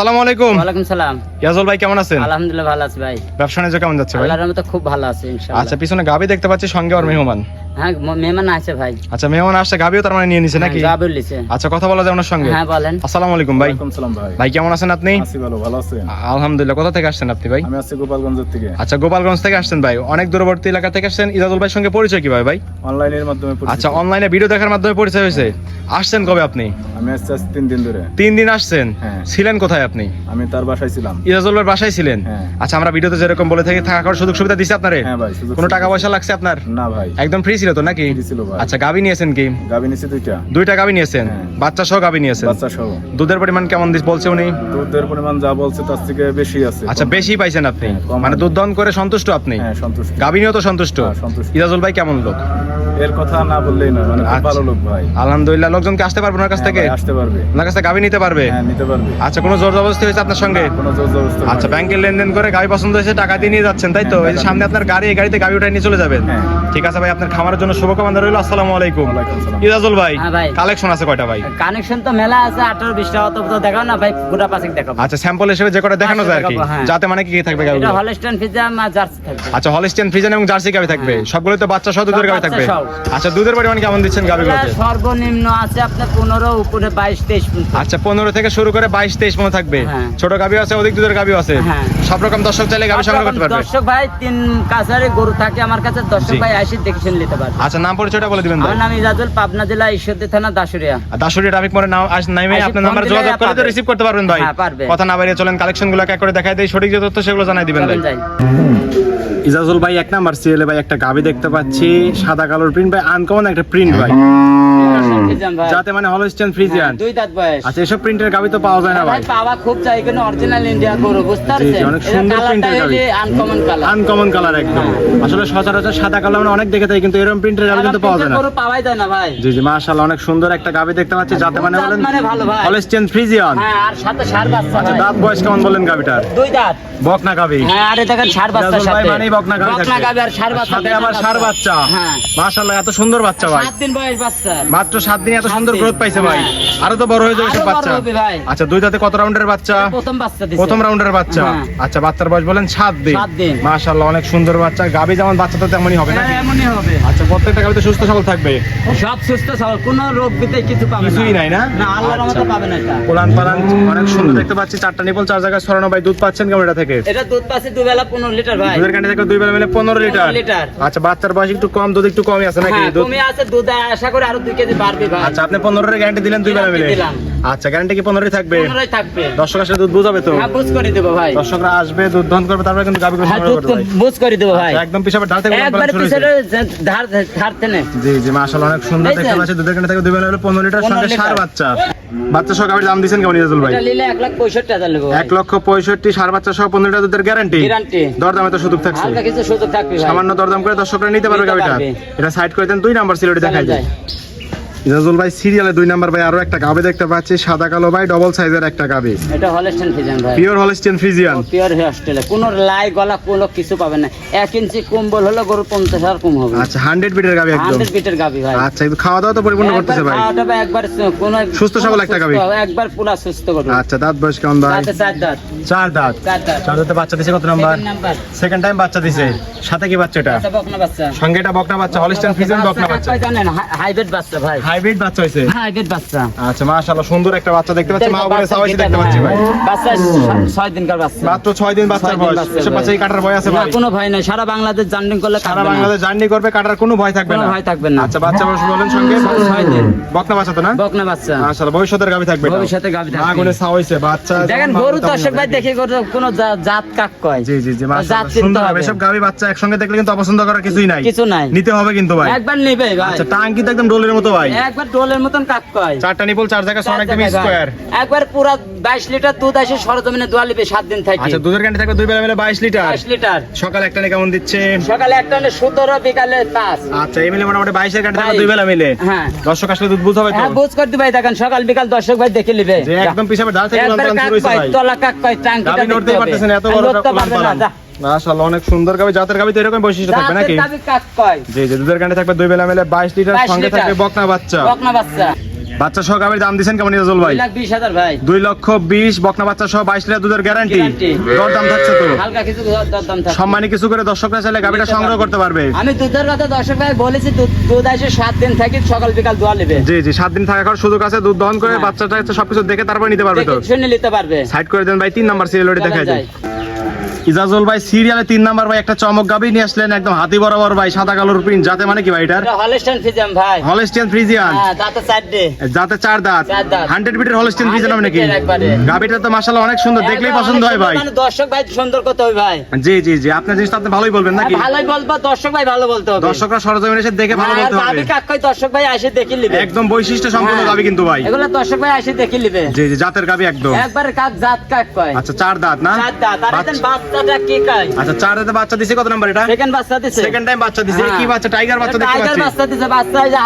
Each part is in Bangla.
আসসালামু আলাইকুম। ওয়ালাইকুম সালাম। ইয়াজুল ভাই কেমন আছেন? আলহামদুলিল্লাহ ভালো আছি ভাই। ব্যবসা বাণিজ্য কেমন যাচ্ছে ভাই? আল্লাহর রহমতে খুব ভালো আছে ইনশাআল্লাহ। আচ্ছা, পিছনে গাবি দেখতে পাচ্ছি, সঙ্গে আর মেহমান। হ্যাঁ, মেহমান আছে ভাই। আচ্ছা, মেহমান আসছে, গাবিও তার মানে নিয়ে নিছে নাকি? গাবি লিছে। আচ্ছা, কথা বলা যায় ওনার সঙ্গে? হ্যাঁ বলেন। আসসালামু আলাইকুম ভাই। ওয়ালাইকুম সালাম ভাই। ভাই কেমন আছেন আপনি? আছি ভালো, ভালো আছেন? আলহামদুলিল্লাহ। কোথা থেকে আসছেন আপনি ভাই? আমি আছি গোপালগঞ্জ থেকে। আচ্ছা, গোপালগঞ্জ থেকে আসছেন ভাই, অনেক দূরবর্তী এলাকা থেকে আসছেন। ইজাজুল ভাইয়ের সঙ্গে পরিচয় কিভাবে ভাই? অনলাইনের মাধ্যমে পরিচিত। আচ্ছা, অনলাইনে ভিডিও দেখার মাধ্যমে পরিচয় হয়েছে। আসছেন কবে আপনি? আমি আসছি আজ 3 দিন ধরে। 3 দিন আসছেন। হ্যাঁ। ছিলেন কোথায় আপনি? আমি তার বাসায় ছিলাম। ইজাজুল ভাইয়ের বাসায় ছিলেন? হ্যাঁ। আচ্ছা, আমরা ভিডিওতে যেরকম বলে থাকি থাকা খাওয়ার সুযোগ সুবিধা দিছে আপনারে? হ্যাঁ ভাই, সুযোগ কোনো সুবিধা টাকা পয়সা লাগছে আপনার? না ভাই, একদম ফ্রি ছিল তো নাকি? ফ্রি ছিল ভাই। আচ্ছা, গাবি নিয়েছেন কি? গাবি নিছি 2টা। 2টা গাবি নিয়েছেন? হ্যাঁ। বাচ্চা সহ গাবি নিয়েছেন? বাচ্চা সহ। দুধের পরিমাণ কেমন বলছে উনি? দুধের পরিমাণ যা বলছে তার থেকে বেশি আছে। আচ্ছা, বেশি পাইছেন আপনি? হ্যাঁ, কম মানে না। দুধ দহন করে সন্তুষ্ট আপনি? হ্যাঁ, সন্তুষ্ট। গাবি নিয়েও তো সন্তুষ্ট? হ্যাঁ, সন্তুষ্ট। ইজাজুল ভাই কেমন লোক? এর কথা না বললেই না, মানে খুব আচ্ছা। ভালো লোক ভাই। আলহামদুলিল্লাহ। লোকজনকে আসতে পারবে ওনার কাছ হ্যাঁ থেকে? ভাই, আসতে পারবে। ওনার কাছ থেকে গাবি নিতে পারবে? হ্যাঁ, নিতে পারবে। আচ্ছা, কোনো জোর জবরদস্তি হয়েছে আপনার সঙ্গে? না, কোনো জোর জবরদস্তি আচ্ছা, নাই। ব্যাংকের লেনদেন করে গাবি পছন্দ হয়েছে, টাকা দিয়ে নিয়ে যাচ্ছেন তাই তো? হ্যাঁ, এই যে টাকা সামনে দিয়ে। আপনার গাড়ি, এই গাড়িতে গাবি উঠাই নিয়ে চলে যাবেন? হ্যাঁ। ঠিক আছে ভাই, আপনার খামারের জন্য শুভকামনা রইল। আসসালামু আলাইকুম। ওয়ালাইকুম সালাম। ইজাজুল ভাই, হ্যাঁ ভাই। কালেকশন আছে কয়টা ভাই? কানেকশন তো মেলা আছে, 18-20টা অত দেখাও না ভাই, গোটা পাঁচেক দেখাবো। আচ্ছা, স্যাম্পল হিসেবে যে কটা দেখানো যায় আর কি, হ্যাঁ। যাতে মানে কি কি থাকবে এটা গাবিগুলো? হলস্টাইন ফ্রিজিয়ান আর জার্সি থাকবে। আচ্ছা, হলিস্টিয়ান ফ্রিজিয়ান এবং জার্সি গাবি থাকবে। হ্যাঁ। সবগুলো তো বাচ্চা সহ দুধের সব গাবি বাচ্চা থাকবে। সহ। আচ্ছা, দুধের পরিমাণ কেমন দিচ্ছেন এটা গাবিগুলোতে? সর্বনিম্ন আছে আপনার 15, উপরে 22-23 পর্যন্ত। আচ্ছা, 15 থেকে শুরু করে 22-23 পর্যন্ত থাকবে। হ্যাঁ। ছোট গাবি আছে, অধিক দুধের গাবি আছে। হ্যাঁ। সব রকম দর্শক চাইলে গাবি সংগ্রহ করতে পারবে। দর্শক ভাই 3 কাছারে গরু থাকে আমার কাছে, দর্শক জি। ভাই আসি দেখে শুনে নিতে পারবে। আচ্ছা, নাম পরিচয়টা বলে দিবেন ভাই। আমার নাম ইজাজুল, পাবনা জেলা ঈশ্বরদী থানা দাসুরিয়া। দাসুরি ট্রাফিক মোড়ে নাম নামে আইসি আপনার ফোন নাম্বার দিলে যোগাযোগ করে তো পাবে। রিসিভ করতে পারবেন ভাই। হ্যাঁ, পারবে। কথা না বাড়িয়ে চলেন কালেকশনগুলো এক করে দেখাই দেই, সঠিক যে তথ্য সেগুলো জানাই দিবেন ভাই। চলেন যাই। ইজাজুল ভাই 1 নাম্বার সিরিয়ালে ভাই একটা গাবি দেখতে পাচ্ছি, সাদা কালোর প্রিন্ট ভাই, আনকমন একটা প্রিন্ট ভাই, ফ্রিজিয়ান ভাই। যাতে মানে হলস্টিয়ান ফ্রিজিয়ান। 2 দাঁত বয়স। আচ্ছা, এসব প্রিন্টের গাবি তো পাওয়া যায় না ভাই? ভাই পাওয়া খুব চাই, এখানে অরিজিনাল ইন্ডিয়া গরু, বুঝতে জি, পারছেন? অনেক সুন্দর প্রিন্টের গাবি। Uncommon colour. আনকমন কালার একদম। আসলে সচরাচর সাদা কালার আমরা অনেক দেখে থাকি, কিন্তু এরকম প্রিন্টের গাবি কিন্তু পাওয়া যায় না। গরু পাওয়াই যায় না ভাই। জি জি, মাশাআল্লাহ, অনেক সুন্দর একটা গাবি দেখতে পাচ্ছি, যাতে মানে দাঁত বলেন মানে ভালো ভাই। Holstein Friesian. হ্যাঁ, আর সাথে ষাঁড় বাচ্চা আচ্ছা, ভাই। দাঁত বয়স কেমন বলেন গাবিটার? 2 দাঁত। বকনা গাবি। হ্যাঁ, আরে দেখেন ষাঁড় বাচ্চার ইজাজুল ভাই সাথে। মানেই বকনা গাবি বকনা থাকবে। গাবি আর ষাঁড় বাচ্চা। সাথে আবার ষাঁড় বাচ্চা। হ্যাঁ। মাশাআল্লাহ, এত সুন্দর বাচ্চা ভাই। 7 দিন বয়স বাচ্চা। মাত্র 7 দিনে এত 7 সুন্দর দিন। গ্রোথ পাইছে ভাই। হ্যাঁ। আরো তো বড় হয়ে যাবে আরো সব বড় বাচ্চা। হবে ভাই। আচ্ছা, 2 দাঁতে কত রাউন্ডের বাচ্চা? প্রথম বাচ্চা দিছে। প্রথম রাউন্ডের বাচ্চা। হ্যাঁ। আচ্ছা, বাচ্চার বয়স বলেন 7 দিন। 7 দিন। মাশাআল্লাহ, অনেক সুন্দর বাচ্চা। গাবি যেমন বাচ্চা তো তেমনই হবে নাকি? হ্যাঁ, এমনই হবে। আচ্ছা, প্রত্যেকটা গাবি তো সুস্থ সবল থাকবে? সব সুস্থ সবল, কোনো রোগ বিতে কিছু পাবে না। কিছুই নাই না? না, আল্লাহর রহমতে আচ্ছা। পাবে না এটা। কোলান পালান অনেক সুন্দর দেখতে পাচ্ছি, 4টা নিপল 4 জায়গায় ছড়ানো ভাই। দুধ পাচ্ছেন কেমন এটা থেকে? এটা দুধ পাচ্ছে 2 বেলা 15 লিটার ভাই। দুধের ক্যান্ডি থেকে 2 বেলা মিলে 15 লিটার। 15 লিটার। আচ্ছা, বাচ্চার বয়স একটু কম, দুধ একটু কমই আছে নাকি? হ্যাঁ, দুধ কমে আছে, দুধ আশা করে আরো 2 কেজি বাড়বে ভাই। আচ্ছা, আপনি 15 এর গ্যারান্টি দিলেন 2 বেলা মিলে? দিলাম। আচ্ছা, গ্যারান্টি কি 15 থাকবে? 15 থাকবে। দর্শক আসলে দুধ বুঝাবে তো? হ্যাঁ, বুঝ করে দেবো ভাই। দর্শকরা আসবে, দুধ দহন করবে, তারপরে কিন্তু গাবি হ্যাঁ, সংগ্রহ দুধ করবে ভাই। বুঝ করে দেবো ভাই। আচ্ছা, একদম পিছাবে ঢাল থেকে উলান একবার পালান শুরু পিছনে হয়েছে। ধার টেনে। জি জি, মাশাআল্লাহ, অনেক সুন্দর এই যে। দেখতে পাচ্ছি। দুধের ক্যান্ডি থেকে 2 বেলা মিলে 15 লিটার, 15 সঙ্গে লিটার। 6 বাচ্চা। বাচ্চা সহ গাবির দাম দিয়েছেন কেমন ইজাজুল ভাই? এটা নিলে 1,65,000 নেবো ভাই। 1,65,000, 6 বাচ্চা সহ 15 লিটার দুধের গ্যারান্টি। গ্যারান্টি। দরদামে তো সুযোগ থাকছে? হালকা কিছু সুযোগ থাকবে ভাই। সামান্য দরদাম করে দর্শকরা নিতে পারবে নিতে গাবিটা। পারবে। এটা সাইড করে দেন, 2 নাম্বার সিলেটি দেখাই চলেন যায়। যাই। ইজাজুল ভাই সিরিয়ালে 2 নাম্বার ভাই আরো একটা গাবি দেখতে পাচ্ছি, সাদা কালো ভাই, ডবল সাইজের একটা গাবি, এটা হলস্টাইন ফ্রিজিয়ান ভাই। Pure Holstein Friesian. পিওর হস্টেলে কোনো লাই গলা কোনো কিছু পাবে না। 1 ইঞ্চি কম্বল হলো গরু 50,000 কম হবে। আচ্ছা, 100 বিটের গাবি একদম। 100 বিটের গাবি ভাই। আচ্ছা, একটু খাওয়া দাওয়া তো পরিপূর্ণ করতেছে ভাই? খাওয়াটা ভাই একবার কোনো সুস্থ সবল একটা গাভী। একবার পুরা সুস্থ গরু। আচ্ছা, দাঁত বয়স কেমন ভাই? দাঁতে 4 দাঁত। 4 দাঁত। 4 দাঁত। 4 দাঁতে বাচ্চা দিছে কত নাম্বার? 2 নাম্বার। সেকেন্ড টাইম বাচ্চা দিছে। সাথে কি বাচ্চা এটা? এটা বকনা বাচ্চা। সঙ্গে এটা বকনা বাচ্চা, হলস্টিয়ান ফ্রিজিয়ান বকনা বাচ্চা। কয় জানেন? হাইব্রিড বাচ্চা ভাই। হাইব্রিড বাচ্চা হইছে? হাইব্রিড বাচ্চা। আচ্ছা, মাশাআল্লাহ, সুন্দর একটা বাচ্চা দেখতে পাচ্ছি। মা বলে সাওয়াইছে দেখতে পাচ্ছি ভাই। বাচ্চা 6 দিনকার বাচ্চা। মাত্র 6 দিন বাচ্চার 6 দিন বয়স। বাচ্চা এসব ভাই। বাচ্চা কি কাটার ভয় আছে না, ভাই? কোনো ভয় নাই। সারা বাংলাদেশ জার্নি করলে সারা কাটবে না। বাংলাদেশ জার্নি করবে, কাটার কোনো ভয় থাকবে কোনো না? ভয় থাকবে না। আচ্ছা, বাচ্চা বয়স বলেন সঙ্গে? 6 দিন। বকনা বাচ্চা তো না? বকনা বাচ্চা। মাশাআল্লাহ, ভবিষ্যতের গাবি থাকবে এটা। ভবিষ্যতে গাভী থাকবে। মা গুনে সাওয়াইছে বাচ্চা। দেখেন যেমন মা গরু তেমন দর্শক ভাই হবে। দেখে কোনো জাত কাক কয়। জি জি জি, জাত মাশাআল্লাহ, চিনতে সুন্দর হবে। হবে। এসব গাবি বাচ্চা একসঙ্গে দেখলে কিন্তু অপছন্দ করার কিছুই নাই। কিছু নাই। নিতে হবে কিন্তু ভাই। একবার নেবে ভাই। আচ্ছা, টাং কিন্তু একদম ডোলের মতো ভাই। একবার ডোলের মতন কাক কয়। 4টা নিপল 4 জায়গা সমান একদম স্কয়ার। একবার পুরা 22 লিটার দুধ আসে সরজমিনে দোয়া লিবে 7 দিন থাকে। আচ্ছা, দুধের ক্যান্ডি থাকবে 2 বেলা মিলে 22 লিটার। 22 লিটার। সকাল একটা কেমন দিচ্ছে? সকালে একটা 17, বিকালে 5। আচ্ছা, এই মিলে মোটামুটি 22 এর ক্যান্ডি থাকবে 2 22 বেলা মিলে। হ্যাঁ। দর্শক আসলে দুধ বুঝাবে তো? হ্যাঁ, বুঝ করে দিবাই। দেখেন সকাল বিকাল দর্শক ভাই দেখে লিবে। যে একদম পিছাবে ঢাল থেকে একবার লন্ডন কাক শুরু হইছে কয়, ভাই। তলা কাক কয়, টাঙ্কিটা গাবি নড়তেই পারতেছে না, এত বড় লড়তে পারবে না, যা। মাশাআল্লাহ, অনেক সুন্দর গাবি। জাতের গাবি তো এরকম বৈশিষ্ট্য থাকবে নাকি? জাতের গাভী কাক কয়। জি জি, দুধের ক্যান্ডি থাকবে 2 বেলা মিলে 22 লিটার, 22 সঙ্গে লিটার। থাকবে বকনা বাচ্চা। বকনা বাচ্চা। বাচ্চা সহ গাবির দাম দিচ্ছেন কেমন ইজাজুল ভাই? 2,20,000 ভাই। 2,20,000 বকনা বাচ্চা সহ 22 লিটার দুধের গ্যারান্টি। দর দাম থাকছে তো হালকা কিছু দাম থাকছে। সম্মানী কিছু করে দর্শকরা চাইলে গাবিটা সংগ্রহ করতে পারবে। আমি দুধের কথা দর্শক ভাই বলেছি, দুধ আসে 7 দিন থাকি, সকাল বিকাল দোয়া নেবে। জি জি 7 দিন থাকার সুযোগ আছে, দুধ দহন করে বাচ্চাটা সবকিছু দেখে তারপর নিতে পারবে তো। শুনে নিতে পারবে। সাইড করে দেন ভাই, 3 নাম্বার সিরিয়ালটি দেখাই দেন। ইজাজুল ভাই সিরিয়ালে 3 নাম্বার ভাই একটা চমক গাবি নিয়ে আসলেন, একদম হাতি বরাবর ভাই, সাদা কালোর প্রিন্ট, যাতে মানে কি ভাই এটার? এটা হলস্টাইন ফ্রিজিয়ান ভাই। হলস্টিয়ান ফ্রিজিয়ান, হ্যাঁ, দাঁতে 4 দে। যাতে 4 দাঁত, 100 বিটের হলস্টিয়ান ফ্রিজিয়ান হবে নাকি? গাবিটা তো মাশাআল্লাহ অনেক সুন্দর, দেখলেই পছন্দ হয় ভাই। মানে দর্শক ভাই সুন্দর করতে হবে ভাই। জি জি জি, আপনার জিনিসটা আপনি ভালোই বলবেন নাকি? ভালোই বলবো, দর্শক ভাই ভালো বলতে হবে। দর্শকরা সরজমিনে এসে দেখে ভালো বলতে হবে। গাবি কাক কই দর্শক ভাই এসে দেখে নিবে। একদম বৈশিষ্ট্য সম্পন্ন গাবি কিন্তু ভাই। এগুলো দর্শক ভাই এসে দেখে নিবে। জি জি, জাতের গাবি একদম। একবারে কাক জাত কাক কয়। আচ্ছা 4 দাঁত না? 4 দাঁত। আর এখানে বাচ্চাটা কি কয়? আচ্ছা 4 দাঁতে বাচ্চা দিছে, কত নাম্বার এটা? সেকেন্ড বাচ্চা দিছে। সেকেন্ড টাইম বাচ্চা দিছে। কি বাচ্চা? টাইগার বাচ্চা দেখতে টাইগার পাচ্ছি। বাচ্চা দিছে, বাচ্চা এই যে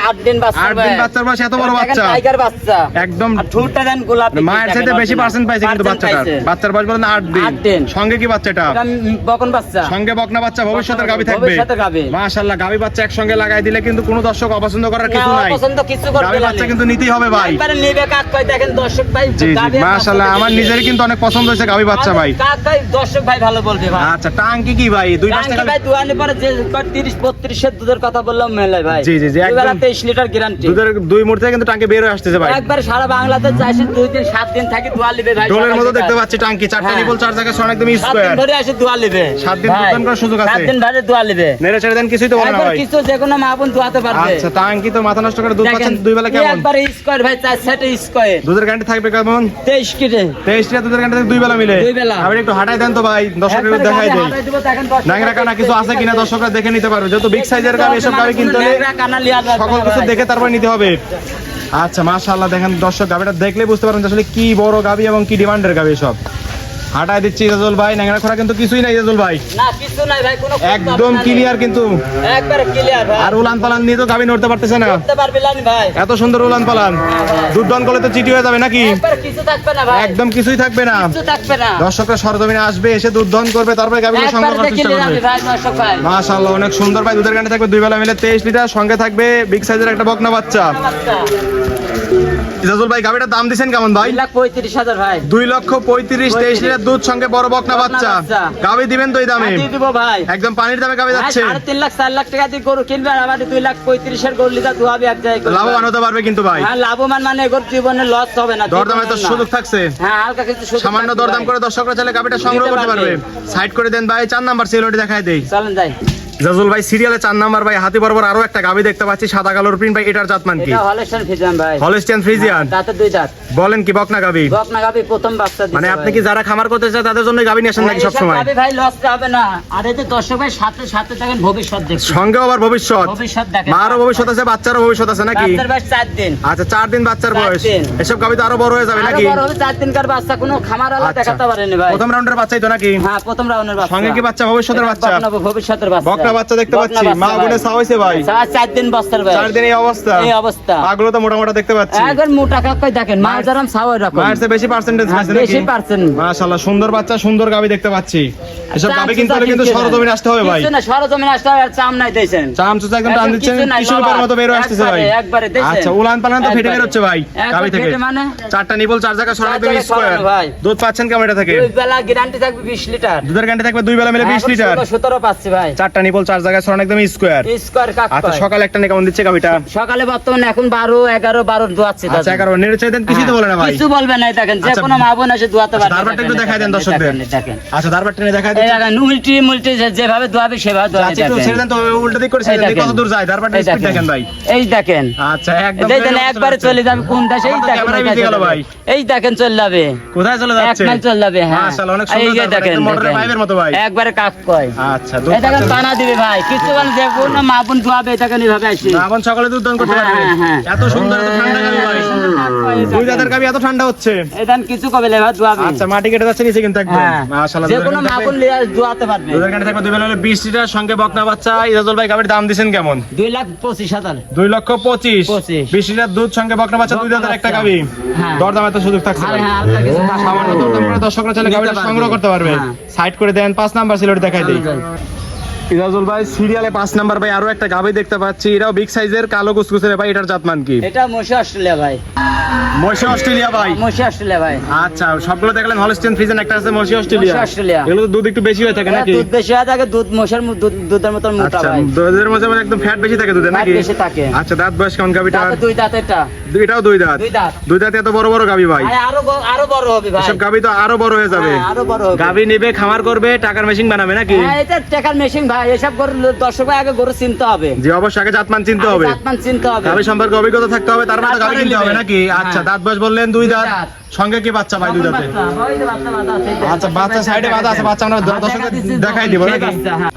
8 দিন বাচ্চা। 8 দিন বাচ্চার বয়স, এত বড় বাচ্চা। টাইগার বাচ্চা একদম আর ঠোঁটটা দেন গোলাপি। মায়ের সাথে বেশি পার্সেন্ট পাইছে কিন্তু বাচ্চাটার। বাচ্চার বয়স বলেন 8 দিন। 8 দিন। সঙ্গে কি বাচ্চাটা? এটা বকন বাচ্চা। সঙ্গে বকনা বাচ্চা, ভবিষ্যতের গাবি থাকবে। ভবিষ্যতের গাবি। মাশাআল্লাহ, গাবি বাচ্চা একসঙ্গে লাগাই দিলে কিন্তু কোনো দর্শক অপছন্দ করার কিছু নাই। পছন্দ কিছু করবে গাবি না। বাচ্চা কিন্তু নিতেই হবে ভাই। একবারে নেবে কাক কয়, দেখেন দর্শক ভাই। জি জি মাশাআল্লাহ, আমার নিজেরই কিন্তু অনেক পছন্দ হয়েছে গাবি বাচ্চা ভাই। কাক কয় দর্শক ভাই ভালো বলবে ভাই। আচ্ছা টাঙ্কি কি ভাই? 2 পাঁচ টাকা ভাই দুয়ানে পরে যে 30-32 এর দুধের কথা বললাম মেলে ভাই। জি জি জি, একদম 23 লিটার গ্যারান্টি। দুধের 2 মুহূর্তে কিন্তু টাঙ্কি বের হয়ে আসতেছে ভাই। একবার সারা বাংলাদেশ যাইছে 2 দিন 7 দিন থাকি দোয়া লিবে ভাই। ডোলের মতো দেখতে পাচ্ছি টাঙ্কি, 4টা নিবল 4 জায়গায় সমান একদম 7 দিন স্কয়ার। ধরে আসে দোয়া লিবে। 7 দিন দুধ করার সুযোগ আছে। 7 দিন ধরে দোয়া লিবে। নেড়ে ছেড়ে দেন, কিছুই তো বলে না একবার ভাই। কিছু যে কোনো মা বোন দোয়াতে পারবে। আচ্ছা টাঙ্কি তো মাথা নষ্ট করে দুধ দেখেন, পাচ্ছেন 2 বেলা কেমন? একবার স্কয়ার ভাই, 4 সেটে স্কয়ার। দুধের গ্যারান্টি থাকবে কেমন? 23 কিরে। 23 টা দুধের গ্যারান্টি 2 বেলা মিলে। 2 বেলা। আপনি একটু হাঁটাই দেন তো ভাই, দর্শকদের একবারে দেখাই গাবে দেই। হাতায় দিব, দেখেন দর্শক ন্যাংরা কানা কিছু আছে কিনা দর্শকরা দেখে নিতে পারবে। যেহেতু বিগ সাইজের গাবি, এসব গাবি কিনতে হলে ন্যাংরা কানা লিয়া যাবে সকল না কিছু ভাই। দেখে তারপর নিতে হবে। আচ্ছা মাশাআল্লাহ, দেখেন দর্শক গাবিটা দেখলে বুঝতে পারবেন যে আসলে কি বড় গাবি এবং কি ডিমান্ডের গাবি সব। হাঁটাই দিচ্ছি ইজাজুল ভাই, ন্যাংরা খোরা কিন্তু কিছুই নাই ইজাজুল ভাই, না কিছু নাই ভাই, কোনো একদম ক্লিয়ার কিন্তু। একবারে ক্লিয়ার ভাই। আর উলান পালান নিয়ে তো গাবি নড়তে পারতেছে না, করতে পারবি না ভাই। এত সুন্দর উলান পালান। দুধ দন করলে তো চিটি হয়ে যাবে নাকি? একবারে কিছু থাকবে না ভাই। একদম কিছুই থাকবে না। কিছু থাকবে না। দর্শকরা সরজমিনে আসবে, এসে দুধ দহন করবে, তারপরে গাবিগুলো সংগ্রহ একবারে করার দেখে চেষ্টা নিয়ে করবে। যাবে ভাই দর্শক ভাই। মাশাআল্লাহ অনেক সুন্দর ভাই। দুধের গ্যারান্টি থাকবে 2 বেলা মিলে 23 লিটার, সঙ্গে থাকবে বিগ সাইজের একটা বকনা বাচ্চা। বাচ্চা। ইজাজুল ভাই গাবিটার দাম দিবেন কেমন ভাই? 2,35,000 ভাই। 2,35,000, 23 লিটার দুধ, সঙ্গে বড় বকনা বাচ্চা। বাচ্চা। গাবি দিবেন তো এই দামে? দিয়ে দিব ভাই। একদম পানির দামে গাবি যাচ্ছে। 3.5 লাখ 4 লাখ টাকা দিয়ে গরু কিনবে, আর আমাদের 2,35,000 এর গরু লিখা দুয়াবে এক জায়গায় করবে। লাভবান হতে পারবে কিন্তু ভাই। হ্যাঁ লাভবান, মানে গরু জীবনে লস হবে না। দরদামে তো জীবনে না। সুযোগ থাকছে। হ্যাঁ হালকা কিছু সুযোগ সামান্য থাকবে দরদাম ভাই। করে দর্শকরা চাইলে গাবিটা সংগ্রহ করতে পারবে। সাইড করে দেন ভাই, 4 নাম্বার সিরিয়ালটি দেখাই দেই। চলেন যাই। জাজুল ভাই সিরিয়ালে 4 নাম্বার ভাই, হাতি বরাবর আরো একটা গাবি দেখতে পাচ্ছি, সাদা কালোর প্রিন্ট ভাই। এটার জাত মান কি? এটা হলস্টাইন ফ্রিজিয়ান ভাই। Holstein Friesian. দাঁতে 2 দাঁত। বলেন কি বকনা গাবি? বকনা গাবি প্রথম বাচ্চা দিছে। মানে আপনি কি যারা খামার করতে চায় তাদের জন্য গাবি নিয়ে আসেন নাকি সব সময়? গাবি ভাই লস হবে না। আর এতে দর্শক ভাই সাথে সাথে দেখেন ভবিষ্যৎ দেখছেন। সঙ্গে আবার ভবিষ্যৎ। ভবিষ্যৎ দেখেন। মারও ভবিষ্যৎ আছে, বাচ্চারও ভবিষ্যৎ আছে নাকি? বাচ্চার বয়স 4 দিন। আচ্ছা 4 দিন বাচ্চার 4 বয়স। দিন। এসব গাবি তো আরো বড় হয়ে যাবে আরো নাকি? বড় হবে, 4 দিনকার বাচ্চা, কোনো খামারওয়ালা আচ্ছা। দেখাতে পারেনি ভাই। প্রথম রাউন্ডের বাচ্চাই তো নাকি? হ্যাঁ প্রথম রাউন্ডের বাচ্চা। সঙ্গে কি বাচ্চা? ভবিষ্যতের এটা বাচ্চা। বকনা ভবিষ্যতের বাচ্চা। বকনা বাচ্চা দেখতে বকনা পাচ্ছি। বাচ্চা মা ভাই। গুনে চাওয়াইছে ভাই। 4 দিন বাচ্চার বয়স। 4 দিন এই অবস্থা। এই অবস্থা। পাগুলো তো মোটা মোটা দেখতে পাচ্ছি। একবার মোটা কাকাই দেখেন, মা যারাম ছাও এরকম। মায়ের চেয়ে বেশি পার্সেন্টেজ হ্যাঁ, আছে নাকি? বেশি পার্সেন্ট। মাশাআল্লাহ সুন্দর বাচ্চা, সুন্দর গাবি দেখতে পাচ্ছি। এসব গাবি কিনতে হলে কিন্তু সরজমিনে আসতে হবে ভাই। কিছু না, সরজমিনে আসতে হবে, আর চাম নাই দেইছেন। চামচুচা একদম টান দিচ্ছেন, কিছু নাই টিস্যু পেপার মতো বের হয়ে আসতেছে ভাই। একবারে দেখছেন। আচ্ছা উলান পালান তো ফেটে বের হচ্ছে ভাই গাবি থেকে। মানে 4টা নিবল 4 জায়গা সরানো 2 জায়গায় স্কয়ার। সরানো ভাই। দুধ পাচ্ছেন কেমন এটা থেকে? 2 বেলা গ্যারান্টি থাকবে 20 লিটার। দুধের গ্যারান্টি থাকবে 2 বেলা মিলে 20 লিটার। 17 পাচ্ছি ভাই। 4টা নিবল 4 জায়গায় সরানো একদম স্কয়ার। স্কয়ার কাক আচ্ছা কয়। সকালে একটা নিয়ে কেমন দিচ্ছে গাবিটা? সকালে বর্তমানে এখন 12 11 12 দোয়াচ্ছে আচ্ছা 11 নেড়ে চাই দেন, কিছু তো বলে না ভাই। কিছু বলবে না, দেখেন যে আচ্ছা, কোনো মা বোন এসে দোয়াতে পারবে। দারবারটা একটু দেখাই দেন দর্শকদের। দেখেন আচ্ছা দারবারটা নিয়ে দেখাই এই দিচ্ছি। দেখেন উল্টি মুল্টি যেভাবে দোয়াবে সেভাবে দোয়াবে। আচ্ছা একটু ছেড়ে দেন তো, উল্টা দিক করে ছেড়ে দেন, কত দূর যায় দারবারটা স্পিড দেখেন ভাই। এই দেখেন। আচ্ছা একদম এই দেখেন একবারে চলে যাবে কোন দেশে, এই দেখেন ক্যামেরা ভিজে গেল ভাই। এই দেখেন চলে যাবে। কোথায় চলে যাচ্ছে? 1 মাইল চলে যাবে। হ্যাঁ মাশাআল্লাহ অনেক এই সুন্দর যে দারবার, দেখেন একদম মোটরের পাইপের মতো ভাই। একবারে কাক কয়। আচ্ছা দুধ এই দেখেন পাচ্ছেন। টানা দিবে ভাই, কিছু বলে যে কোনো মা বোন দোয়াবে, এই দেখেন এইভাবে আসি। রাবণ সকালে দুধ দান করতে হ্যাঁ, পারবে। হ্যাঁ। এত সুন্দর, এত ঠান্ডা গাবি ভাই। দুই দাঁতের গাবি এত ঠান্ডা হচ্ছে। এই দেখেন কিছু কবে লেবা দোয়াবে। আচ্ছা মাটি কেটে যাচ্ছে নিচে কিন্তু একদম। হ্যাঁ মাশাআল্লাহ যে কোনো মা বোন লিয়া দোয়াতে পারবে। দুধের গাড়ি থাকবে 2 বেলা মিলে 20 লিটার, সঙ্গে বকনা বাচ্চা। ইজাজুল ভাই গাবির দাম দিবেন কেমন? 2,25,000। 2,25,000, 25 20 লিটার দুধ, সঙ্গে বকনা বাচ্চা, 2 দাঁতের একটা গাবি। হ্যাঁ। দরদামে তো সুযোগ থাকছে ভাই। হ্যাঁ হালকা কিছু থাকবে। সামান্য দরদাম করে দর্শকরা চাইলে নিতে গাবিটা পারবে। সংগ্রহ করতে পারবে। হ্যাঁ। সাইড করে দেন, 5 নাম্বার সিলেট দেখাই দেই। ইজাজুল ভাই সিরিয়ালে 5 নাম্বার ভাই আরো একটা গাবি দেখতে পাচ্ছি, এটাও বিগ সাইজের কালো কুচকুচে ভাই, এটার জাতমান কি? এটা মশি অস্ট্রেলিয়া ভাই। মশি অস্ট্রেলিয়া ভাই। মশি অস্ট্রেলিয়া ভাই। আচ্ছা, সবগুলো দেখলেন হলস্টিয়ান ফ্রিজিয়ান, একটা আছে মশি অস্ট্রেলিয়া। মশি অস্ট্রেলিয়া। এগুলো তো দুধ একটু বেশি হয়ে থাকে নাকি? দুধ বেশি হয়ে থাকে, দুধ মশার দুধের মতন মোটা আচ্ছা, ভাই। দুধের মধ্যে মানে একদম ফ্যাট বেশি থাকে দুধে ফ্যাট নাকি? বেশি থাকে। আচ্ছা, দাঁত বয়স কেমন গাবিটা? দাঁতে দুই দাঁত এটা। এটাও দুই দাঁত। দুই দাঁত। দুই দাঁতে এত বড় বড় গাবি ভাই। ভাই আরো বড় হবে ভাই। সব গাবি তো আরো বড় হয়ে যাবে। হ্যাঁ, আরো বড় হবে। গাবি নেবে, খামার করবে, টাকার মেশিন বানাবে নাকি? হ্যাঁ, এটা টাকার মেশিন ভাই। এসব গরু দর্শক ভাই আগে গরু চিনতে হবে। জি, অবশ্যই আগে জাতমান চিনতে হবে, জাতমান চিনতে হবে। গাবি সম্পর্কে অভিজ্ঞতা থাকতে হবে, তারপরে তো গাবি তারপরে কিনতে হবে নিবে। নাকি? আচ্ছা, হ্যাঁ। দাঁত বয়স বললেন দুই দাঁত, দাঁত। সঙ্গে কি বাচ্চা ভাই? দুই দাঁতে। আচ্ছা, বাচ্চা সাইডে বাঁধা আছে, বাচ্চা আমরা দর্শকদের দেখাই দিব নাকি?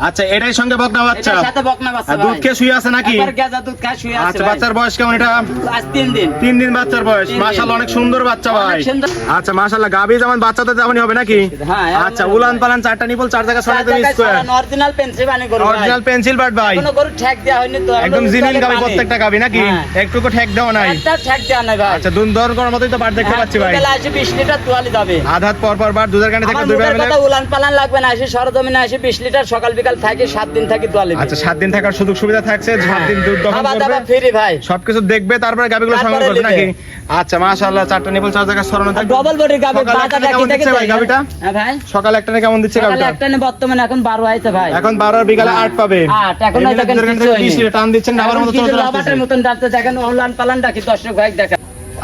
আচ্ছা, এটাই সঙ্গে বকনা বাচ্চা। এটার সাথে বকনা বাচ্চা আর দুধ ভাই। খেয়ে শুয়ে আছে নাকি? একবার গেজা দুধ খায় শুয়ে আছে আচ্ছা, ভাই। বাচ্চার বয়স কেমন এটা? আজ 3 দিন। 3 দিন বাচ্চার বয়স। 3 দিন। মাশাআল্লাহ, অনেক সুন্দর বাচ্চা ভাই। অনেক সুন্দর। আচ্ছা, মাশাআল্লাহ, গাবি যেমন বাচ্চা তো তেমনই হবে নাকি? হ্যাঁ, আচ্ছা, উলান পালান, চারটা নিপল, চার জায়গা ছড়াই তুমি স্কয়ার। অরিজিনাল পেন্সিল বানি গরু ভাই। অরিজিনাল পেন্সিল বাট ভাই। কোনো গরু ঠ্যাক দেওয়া হয়নি তো। একদম জিনিল গাবি, প্রত্যেকটা গাবি নাকি? হ্যাঁ। একটুকু ঠেক দেওয়া নাই। একটা ঠ্যাক দেওয়া নাই ভাই। আচ্ছা, দুধ দর করার মতোই তো বাট দেখতে পাচ্ছি ভাই। বেলা আসে 20 লিটার তোয়ালি যাবে। আধাত পর পর বার দুধের গানে থেকে আমার দুই বেলা মুখের মিলে। কথা উলান পালান লাগবে না, আসে সরজমিনে আসে 20 লিটার সকাল বিকাল থাকে, 7 দিন থাকি তোয়ালি। আচ্ছা, 7 দিন থাকার সুযোগ সুবিধা থাকছে, 7 দিন দুধ দহন খাওয়া করবে, দাওয়া ফ্রি ভাই। সবকিছু দেখবে, তারপরে গাবিগুলো সংগ্রহ তারপরে করবে নাকি? নিবে। আচ্ছা, মাশাআল্লাহ, চারটা নিপল, চার জায়গা ছড়ানো থাকবে। ডবল বডির গাবে সকালে বাজারটা একটা কি কেমন থেকে দিচ্ছে ভাই যায়? গাবিটা? হ্যাঁ ভাই। সকালে একটা না কেমন দিচ্ছে সকালে গাবিটা? একটা নেই, বর্তমানে এখন 12 হয়েছে ভাই। এখন 12 আর বিকালে 8 পাবে। 8 এখন এমনি দেখেন দুধের গানে কিছু থেকে 20 লিটার টান দিচ্ছেন, আবার মতো চলে আসছে। রবাটের মতন ডালতে দেখেন উলান পালান ডাকি দর্শক ভাই দেখেন।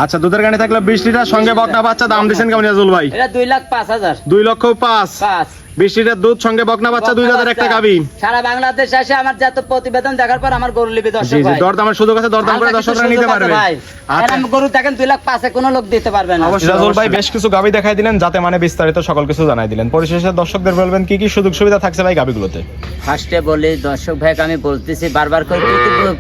আচ্ছা, দুধের গানে থাকলে 20 লিটার, সঙ্গে বকনা বাচ্চা, দাম দিচ্ছেন কেমন ইয়াজুল ভাই? এটা 2,05,000। 2,05,000। 5 20 লিটার দুধ, সঙ্গে বকনা বাচ্চা, 2 দাঁতের একটা গাবি। সারা বাংলাদেশ আসে আমার যত প্রতিবেদন দেখার পর আমার গরু লিবি জি দর্শক জি, ভাই। দরদামের সুযোগ আছে, দরদাম করে আলাদা কিছু দর্শকরা সুযোগ নিতে আছে পারবে। ভাই। আর আচ্ছা, আমি গরু দেখেন 2,05,000 কোনো লোক দিতে পারবে না। রাজুল ভাই বেশ কিছু গাবি দেখাই দিলেন, যাতে মানে বিস্তারিত সকল কিছু জানাই দিলেন। পরিশেষে দর্শকদের বলবেন কি কি সুযোগ সুবিধা থাকছে ভাই গাবিগুলোতে? ফার্স্টে বলি দর্শক ভাইকে আমি বলতেছি বারবার করে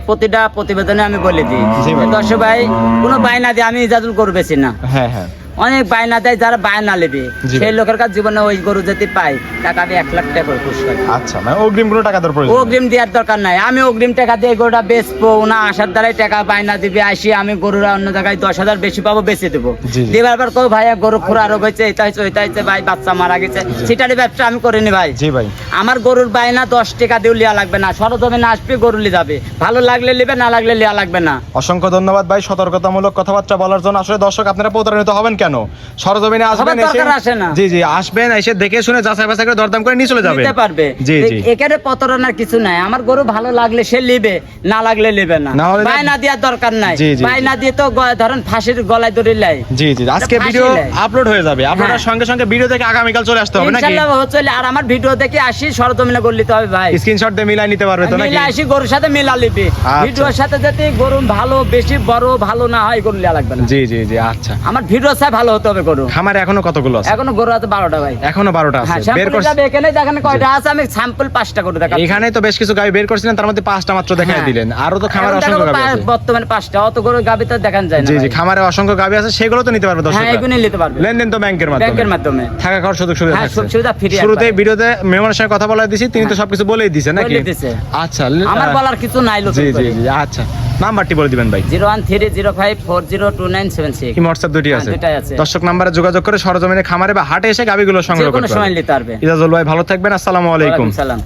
প্রতিটা প্রতিবেদনে আমি বলে দিই, জি ভাই। দর্শক ভাই কোনো বায়না দিয়ে আমি ইজাজুল গরু বেশি না। হ্যাঁ হ্যাঁ, অনেক বায়না দেয়, যারা বায়না নেবে জি সেই ভাই। লোকের কাছে জীবনে ওই গরু যদি পাই টাকা আমি 1 লাখ টাকা করে পুরস্কার দিই। আচ্ছা, মানে অগ্রিম কোনো টাকা দর প্রয়োজন নেই। অগ্রিম দেওয়ার দরকার নাই, আমি অগ্রিম টাকা দিয়ে গরুটা বেচবো না, আসার দ্বারাই টাকা বায়না দিবে, আসি আমি গরুরা অন্য জায়গায় 10,000 বেশি পাবো, বেচে দেবো। জি, জি। দেবার পর কেউ ভাই গরু খুরা রোগ হয়েছে, এটা হয়েছে ওইটা হয়েছে, ভাই বাচ্চা মারা গেছে, সেটারই ব্যবসা আমি করিনি ভাই। জি ভাই। আমার গরুর বায়না 10 টাকা দিয়েও লিয়া লাগবে না, সরজমিনে আসবে গরু লি যাবে, ভালো লাগলে লিবে, না লাগলে লিয়া লাগবে না। অসংখ্য ধন্যবাদ ভাই সতর্কতামূলক কথাবার্তা বলার জন্য। আসলে দর্শক আপনারা প্রতারিত হবেন কেন? সরজমিনে আসবেন, সবার দরকার আসে না। জি জি, আসবেন, এসে দেখে শুনে যাচাই বাছাই করে দরদাম করে নিয়ে চলে যাবেন। নিতে পারবে। জি জি। এখানে প্রতারণার কিছু নাই, আমার গরু ভালো লাগলে সে লিবে, না লাগলে লিবে না। না হলে না- বায়না দেওয়ার দরকার নাই। জি, জি, বায়না দিয়ে তো ধরেন ফাঁসির গলায় দড়ি লাই। জি জি, আজকে ফাঁসি ভিডিও লাই। আপলোড হয়ে যাবে, আপনারা হ্যাঁ। সঙ্গে সঙ্গে ভিডিও দেখে আগামীকাল চলে আসতে হবে নাকি? ইনশাআল্লাহ হচ্ছে, আর আমার ভিডিও দেখে আসি সরজমিনে গরু লিতে হবে ভাই। স্ক্রিনশট দিয়ে মিলাই নিতে পারবে তো নাকি? মিলে আসি গরুর সাথে মিলা লিবে, আচ্ছা। ভিডিওর সাথে যদি গরু ভালো বেশি বড় ভালো না হয় গরু লিয়া লাগবে না। জি জি জি, আচ্ছা। আমার ভিডিও চাই ভালো হতে হবে গরু। খামারে এখনো কতগুলো আছে? এখনো গরু আছে 12টা ভাই। এখনো 12টা হ্যাঁ, আছে। বের স্যাম্পল করছি যাবে এখানে দেখেন কয়টা আছে, আমি স্যাম্পল 5টা করে দেখাচ্ছি। এখানে তো বেশ কিছু গাবি বের করছিলেন, তার মধ্যে 5টা মাত্র দেখাই হ্যাঁ। দিলেন, আরো তো খামারে এখন অসংখ্য দেখাবো গাবি আছে। বর্তমানে 5টা, অত গরু গাবি তো দেখান যায় না জি জি, ভাই। খামারে অসংখ্য গাবি আছে, সেগুলো তো নিতে পারবে হ্যাঁ, দর্শকরা। এগুলো নিতে পারবে লেনদেন তো ব্যাংকের ব্যাংকের মাধ্যমে, মাধ্যমে। থাকা খাওয়ার সুযোগ সুবিধা হ্যাঁ, থাকছে। সুযোগ সুবিধা free শুরুতেই একবারে। ভিডিওতে মেহমানের সঙ্গে কথা বলে দিছি, তিনি তো সবকিছু বলেই দিয়েছেন নাকি? বলে দিছে। আচ্ছা, আমার বলার কিছু নাই লোক। জি জি জি, আচ্ছা, নাম্বারটি বলে দিবেন ভাই। 01305402976। কি হোয়াটসঅ্যাপ দুটি হ্যাঁ, আছে? দুটাই আছে। দর্শক নাম্বারে যোগাযোগ করে সরজমিনে খামারে বা হাটে এসে গাবিগুলো সংগ্রহ যে কোনো করতে সময় হবে। নিতে পারবে। ইজাজুল ভাই ভালো থাকবেন, আসসালামু আলাইকুম। ওয়ালাইকুম সালাম।